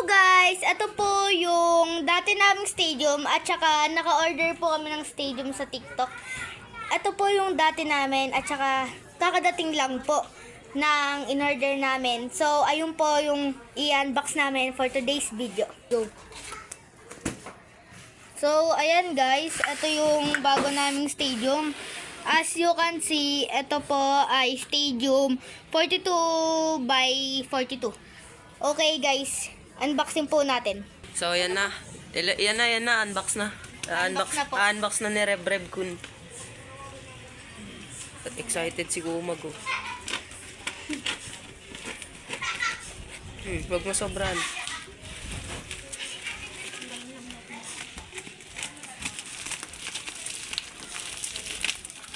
guys, ito po yung dati naming stadium at saka naka-order po kami ng stadium sa TikTok. Ito po yung dati namin at saka kakadating lang po ng in-order namin. So, ayun po yung i-unbox namin for today's video. Go! So, ayan guys, ito yung bago naming stadium. As you can see, ito po ay stadium 42 by 42. Okay guys, unboxing po natin. So, yan na. Yan na. Unbox na. Unbox na ni Rev Kun. Excited si Gumag, oh. Wag mo sobrahan.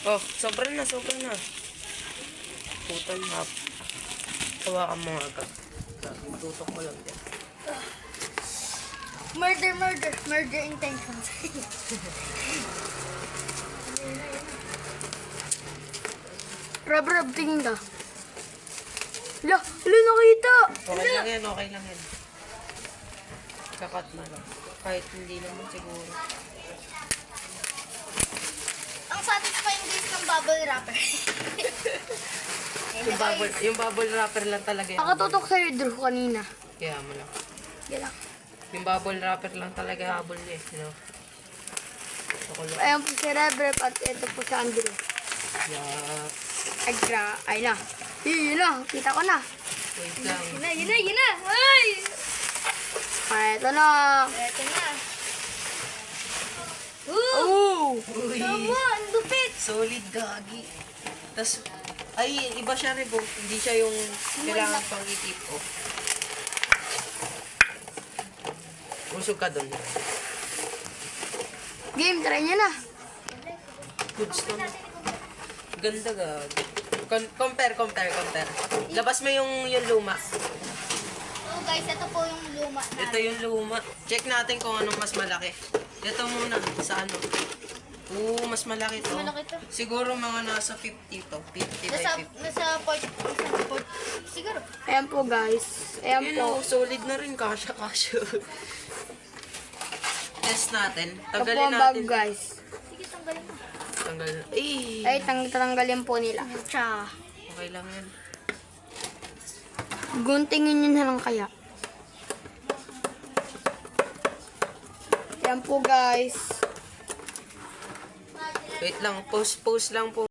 Oh, sobra na. Putan hap. Hawakan mo nga ka. Tutok mo lang din. Murder intentions. Rab, tingin ka. Hala, nakita! Okay lang yan. Kakat na lang. Kahit hindi naman siguro. Ang satisfying guys ng bubble wrapper. Yung bubble wrapper lang talaga yan. Nakatutok sa'yo, Drew, kanina. Kaya mo lang. Yan. Yung bubble wrapper lang talaga habol niya, you know? Ayan po si Rev at ito po si Andrew. Yeah. Ay na. Yun na, kita ko na. Wait lang. Yun na. Ay! Ito na. Oh! Uy! Tama, ang lupit. Solid gagi. Tas, ay, iba siya rin, oh. Hindi siya yung kailangan pang itip, oh. Usog ka doon. Game, try niya na. Good stuff. Ganda gagi. Compare. Labas mo yung luma. So guys, ito po yung luma na. Ito yung luma. Check natin kung anong mas malaki. Ito muna, sa ano. Oo, mas malaki to. Malaki to. Siguro mga nasa 50 to. 50 by 50. Nasa port. Siguro. Ayan po guys. Ayan Ayun, po. oh, solid na rin. Kasha. Test natin. Ito po Tanggalin ang bag natin. guys. Sige, tanggalin mo. Tanggal. Ay! Ay, tanggalin po nila. Tsa. Okay lang yan. Guntingin nyo na lang kaya. Ayan po guys. Wait lang. Post lang po.